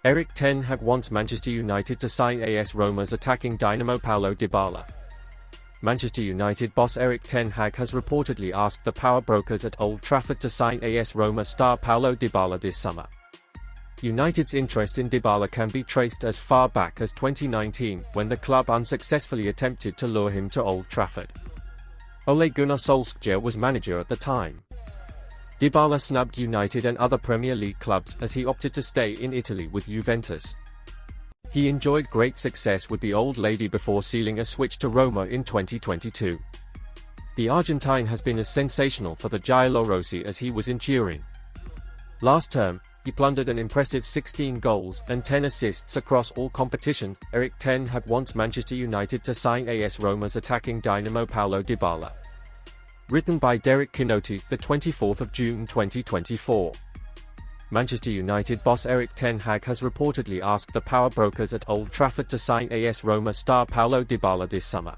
Erik ten Hag wants Manchester United to sign AS Roma's attacking dynamo Paulo Dybala. Manchester United boss Erik ten Hag has reportedly asked the power brokers at Old Trafford to sign AS Roma star Paulo Dybala this summer. United's interest in Dybala can be traced as far back as 2019, when the club unsuccessfully attempted to lure him to Old Trafford. Ole Gunnar Solskjaer was manager at the time. Dybala snubbed United and other Premier League clubs as he opted to stay in Italy with Juventus. He enjoyed great success with the old lady before sealing a switch to Roma in 2022. The Argentine has been as sensational for the giallorossi as he was in Turin. Last term, he plundered an impressive 16 goals and 10 assists across all competitions. Erik ten Hag wants Manchester United to sign AS Roma's attacking dynamo Paulo Dybala. Written by Derek Kinotti, the 24th of June 2024. Manchester United boss Erik ten Hag has reportedly asked the power brokers at Old Trafford to sign AS Roma star Paulo Dybala this summer.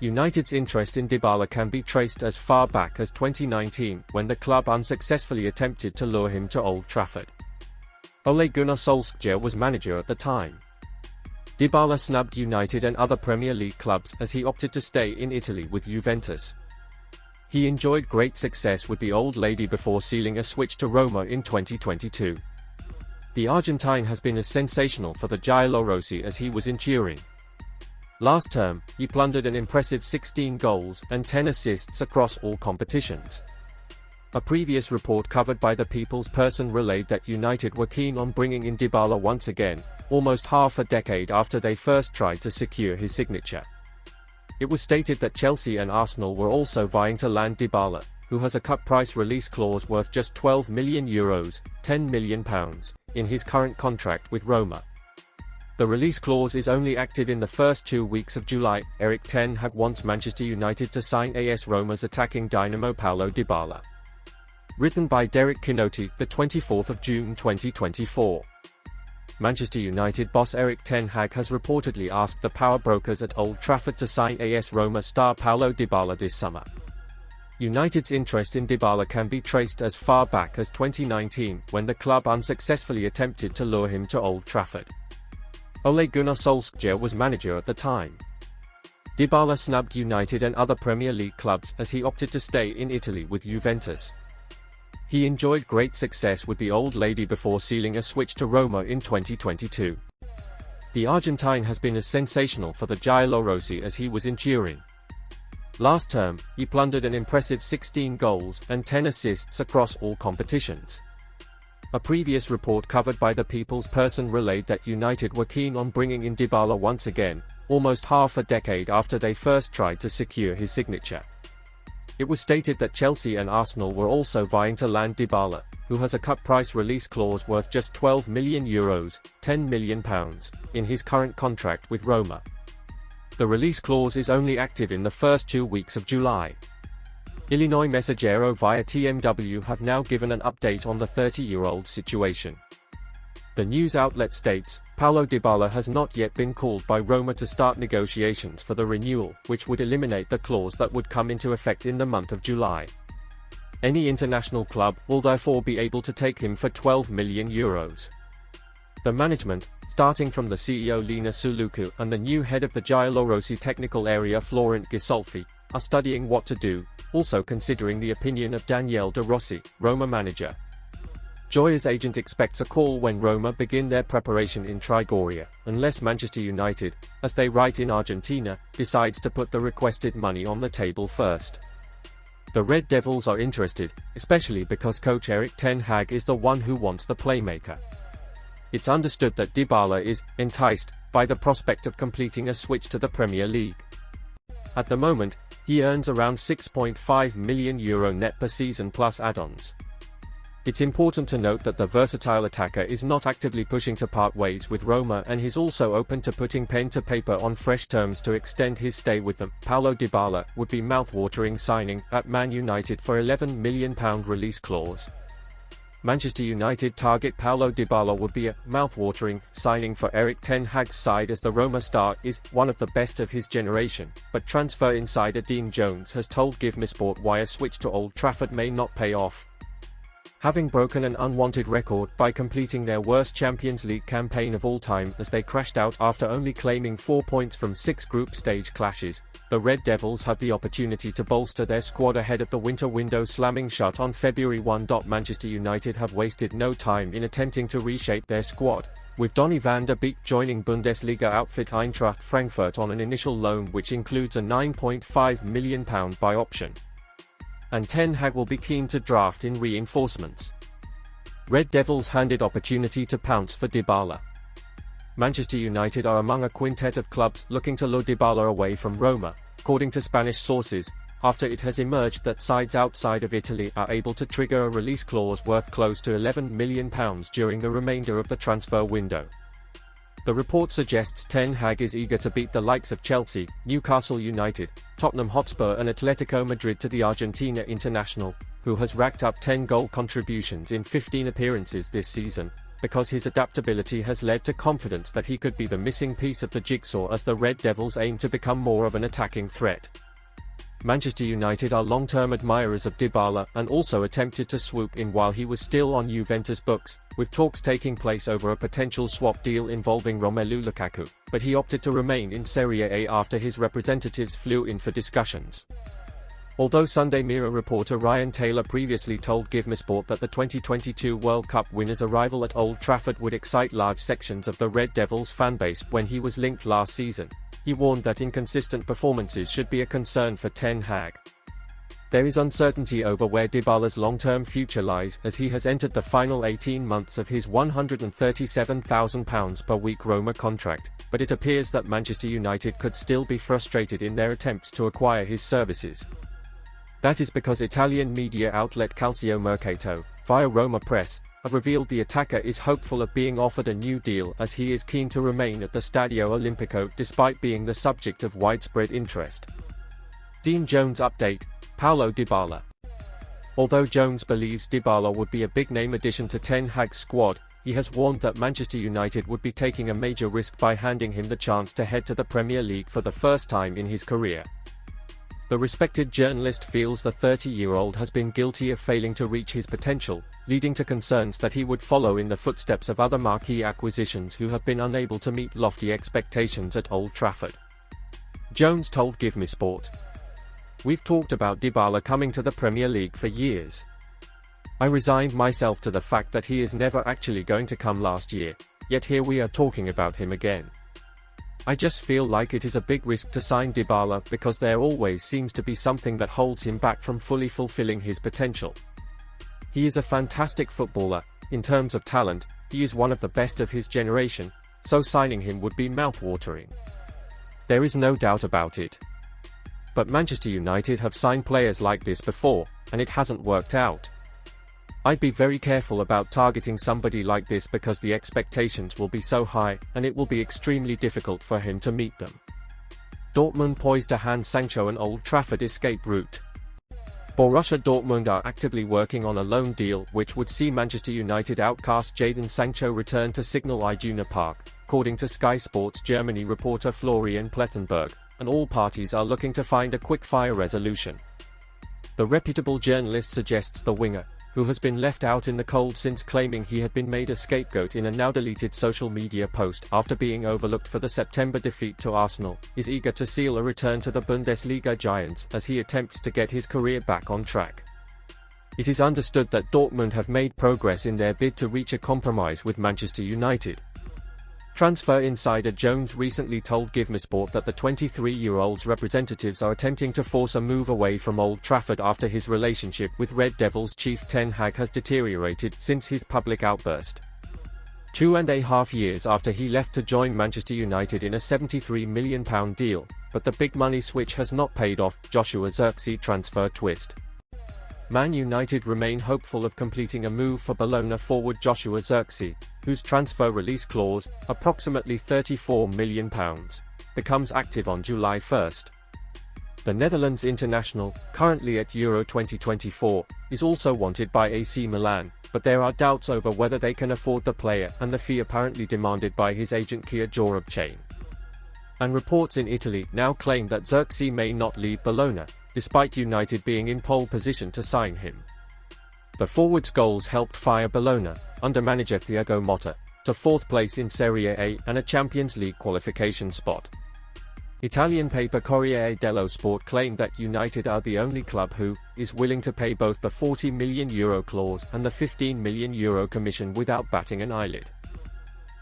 United's interest in Dybala can be traced as far back as 2019, when the club unsuccessfully attempted to lure him to Old Trafford. Ole Gunnar Solskjaer was manager at the time. Dybala snubbed United and other Premier League clubs as he opted to stay in Italy with Juventus. He enjoyed great success with the old lady before sealing a switch to Roma in 2022. The Argentine has been as sensational for the giallorossi as he was in Turin. Last term, he plundered an impressive 16 goals and 10 assists across all competitions. A previous report covered by the People's Person relayed that United were keen on bringing in Dybala once again, almost half a decade after they first tried to secure his signature. It was stated that Chelsea and Arsenal were also vying to land Dybala, who has a cut price release clause worth just €12 million, £10 million, in his current contract with Roma. The release clause is only active in the first 2 weeks of July. Erik ten Hag wants Manchester United to sign AS Roma's attacking dynamo Paulo Dybala. Written by Derek Kinotti, the 24th of June 2024. Manchester United boss Erik ten Hag has reportedly asked the power brokers at Old Trafford to sign AS Roma star Paulo Dybala this summer. United's interest in Dybala can be traced as far back as 2019, when the club unsuccessfully attempted to lure him to Old Trafford. Ole Gunnar Solskjaer was manager at the time. Dybala snubbed United and other Premier League clubs as he opted to stay in Italy with Juventus. He enjoyed great success with the old lady before sealing a switch to Roma in 2022. The Argentine has been as sensational for the giallorossi as he was in Turin. Last term, he plundered an impressive 16 goals and 10 assists across all competitions. A previous report covered by the People's Person relayed that United were keen on bringing in Dybala once again, almost half a decade after they first tried to secure his signature. It was stated that Chelsea and Arsenal were also vying to land Dybala, who has a cut price release clause worth just €12 million, £10 million, in his current contract with Roma. The release clause is only active in the first 2 weeks of July. Illinois Messaggero via TMW have now given an update on the 30-year-old situation. The news outlet states, Paulo Dybala has not yet been called by Roma to start negotiations for the renewal, which would eliminate the clause that would come into effect in the month of July. Any international club will therefore be able to take him for €12 million. The management, starting from the CEO Lina Suluku and the new head of the giallorossi technical area Florent Gisolfi, are studying what to do, also considering the opinion of Daniele De Rossi, Roma manager. Joya's agent expects a call when Roma begin their preparation in Trigoria, unless Manchester United, as they write in Argentina, decides to put the requested money on the table first. The Red Devils are interested, especially because coach Erik ten Hag is the one who wants the playmaker. It's understood that Dybala is enticed by the prospect of completing a switch to the Premier League. At the moment, he earns around €6.5 million net per season plus add-ons. It's important to note that the versatile attacker is not actively pushing to part ways with Roma and is also open to putting pen to paper on fresh terms to extend his stay with them. Paulo Dybala would be mouthwatering signing at Man United for £11 million release clause. Manchester United target Paulo Dybala would be a mouthwatering signing for Erik ten Hag's side, as the Roma star is one of the best of his generation, but transfer insider Dean Jones has told GIVEMESPORT why a switch to Old Trafford may not pay off. having broken an unwanted record by completing their worst Champions League campaign of all time as they crashed out after only claiming 4 points from 6 group stage clashes. The Red Devils have the opportunity to bolster their squad ahead of the winter window slamming shut on February 1. Manchester United have wasted no time in attempting to reshape their squad, with Donny van der Beek joining Bundesliga outfit Eintracht Frankfurt on an initial loan which includes a £9.5 million buy option. And Ten Hag will be keen to draft in reinforcements. Red Devils handed opportunity to pounce for Dybala. Manchester United are among a quintet of clubs looking to lure Dybala away from Roma, according to Spanish sources, after it has emerged that sides outside of Italy are able to trigger a release clause worth close to £11 million during the remainder of the transfer window. The report suggests Ten Hag is eager to beat the likes of Chelsea, Newcastle United, Tottenham Hotspur and Atletico Madrid to the Argentina international, who has racked up 10 goal contributions in 15 appearances this season, because his adaptability has led to confidence that he could be the missing piece of the jigsaw as the Red Devils aim to become more of an attacking threat. Manchester United are long-term admirers of Dybala and also attempted to swoop in while he was still on Juventus books, with talks taking place over a potential swap deal involving Romelu Lukaku, but he opted to remain in Serie A after his representatives flew in for discussions. Although Sunday Mirror reporter Ryan Taylor previously told GIVEMESPORT that the 2022 World Cup winner's arrival at Old Trafford would excite large sections of the Red Devils fanbase when he was linked last season, he warned that inconsistent performances should be a concern for Ten Hag. There is uncertainty over where Dybala's long-term future lies as he has entered the final 18 months of his £137,000 per week Roma contract, but it appears that Manchester United could still be frustrated in their attempts to acquire his services. That is because Italian media outlet Calcio Mercato, via Roma Press, have revealed the attacker is hopeful of being offered a new deal as he is keen to remain at the Stadio Olimpico despite being the subject of widespread interest. Dean Jones update, Paulo Dybala. Although Jones believes Dybala would be a big-name addition to Ten Hag's squad, he has warned that Manchester United would be taking a major risk by handing him the chance to head to the Premier League for the first time in his career. The respected journalist feels the 30-year-old has been guilty of failing to reach his potential, leading to concerns that he would follow in the footsteps of other marquee acquisitions who have been unable to meet lofty expectations at Old Trafford. Jones told GIVEMESPORT, "We've talked about Dybala coming to the Premier League for years. I resigned myself to the fact that he is never actually going to come last year, yet here we are talking about him again. I just feel like it is a big risk to sign Dybala because there always seems to be something that holds him back from fully fulfilling his potential. He is a fantastic footballer, in terms of talent, he is one of the best of his generation, so signing him would be mouthwatering. There is no doubt about it. But Manchester United have signed players like this before, and it hasn't worked out. I'd be very careful about targeting somebody like this because the expectations will be so high, and it will be extremely difficult for him to meet them." Dortmund poised to hand Sancho an Old Trafford escape route. Borussia Dortmund are actively working on a loan deal which would see Manchester United outcast Jadon Sancho return to Signal Iduna Park, according to Sky Sports Germany reporter Florian Plettenberg, and all parties are looking to find a quick-fire resolution. The reputable journalist suggests the winger, who has been left out in the cold since claiming he had been made a scapegoat in a now-deleted social media post after being overlooked for the September defeat to Arsenal, is eager to seal a return to the Bundesliga giants as he attempts to get his career back on track. It is understood that Dortmund have made progress in their bid to reach a compromise with Manchester United. Transfer insider Jones recently told GIVEMESPORT that the 23-year-old's representatives are attempting to force a move away from Old Trafford after his relationship with Red Devils chief Ten Hag has deteriorated since his public outburst. 2.5 years after he left to join Manchester United in a £73 million deal, but the big money switch has not paid off. Joshua Zirkzee transfer twist. Man United remain hopeful of completing a move for Bologna forward Joshua Zirkzee, whose transfer release clause, approximately £34 million, becomes active on July 1. The Netherlands international, currently at Euro 2024, is also wanted by AC Milan, but there are doubts over whether they can afford the player and the fee apparently demanded by his agent Kia Joorabchian. And reports in Italy now claim that Zirkzee may not leave Bologna, despite United being in pole position to sign him. The forward's goals helped fire Bologna, under manager Thiago Motta, to 4th place in Serie A and a Champions League qualification spot. Italian paper Corriere dello Sport claimed that United are the only club who is willing to pay both the €40 million clause and the €15 million commission without batting an eyelid.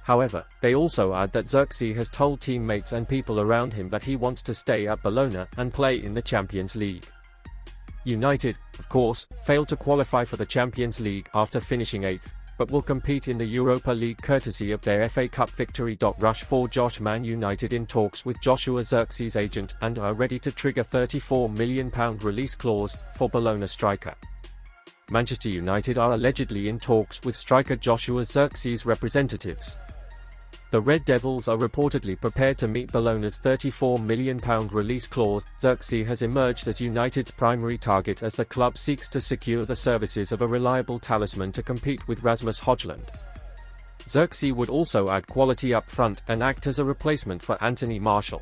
However, they also add that Zirkzee has told teammates and people around him that he wants to stay at Bologna and play in the Champions League. United, of course, failed to qualify for the Champions League after finishing 8th, but will compete in the Europa League courtesy of their FA Cup victory. FOR JOSH Man United in talks with Joshua Zirkzee's agent and are ready to trigger £34 million release clause for Bologna striker. Manchester United are allegedly in talks with striker Joshua Zirkzee's representatives. The Red Devils are reportedly prepared to meet Bologna's £34 million release clause. Zirkzee has emerged as United's primary target as the club seeks to secure the services of a reliable talisman to compete with Rasmus Højlund. Zirkzee would also add quality up front and act as a replacement for Anthony Martial.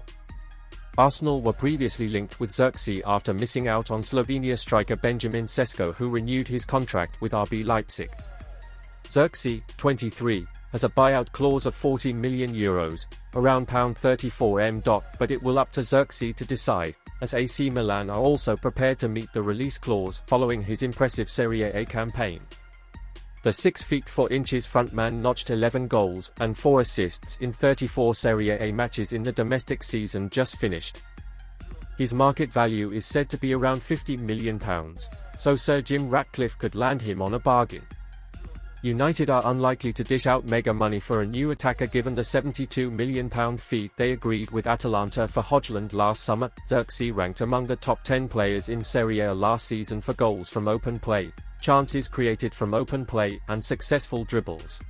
Arsenal were previously linked with Zirkzee after missing out on Slovenia striker Benjamin Sesko, who renewed his contract with RB Leipzig. Zirkzee, 23, has a buyout clause of €40 million, around £34 but it will up to Zirkzee to decide, as AC Milan are also prepared to meet the release clause following his impressive Serie A campaign. The 6 feet 4 inches frontman notched 11 goals and 4 assists in 34 Serie A matches in the domestic season just finished. His market value is said to be around £50 million, so Sir Jim Ratcliffe could land him on a bargain. United are unlikely to dish out mega money for a new attacker given the £72 million fee they agreed with Atalanta for Højlund last summer. Zirkzee ranked among the top 10 players in Serie A last season for goals from open play, chances created from open play and successful dribbles.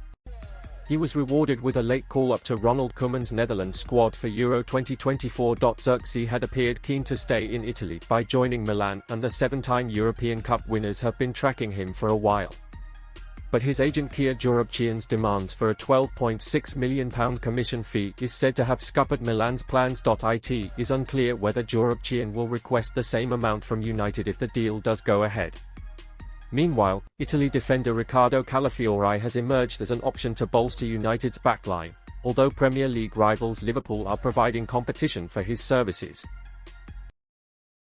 He was rewarded with a late call-up to Ronald Koeman's Netherlands squad for Euro 2024. Zirkzee had appeared keen to stay in Italy by joining Milan, and the 7-time European Cup winners have been tracking him for a while. But his agent Kia Joorabchian's demands for a £12.6 million commission fee is said to have scuppered Milan's plans. It is unclear whether Joorabchian will request the same amount from United if the deal does go ahead. Meanwhile, Italy defender Riccardo Calafiori has emerged as an option to bolster United's backline, although Premier League rivals Liverpool are providing competition for his services.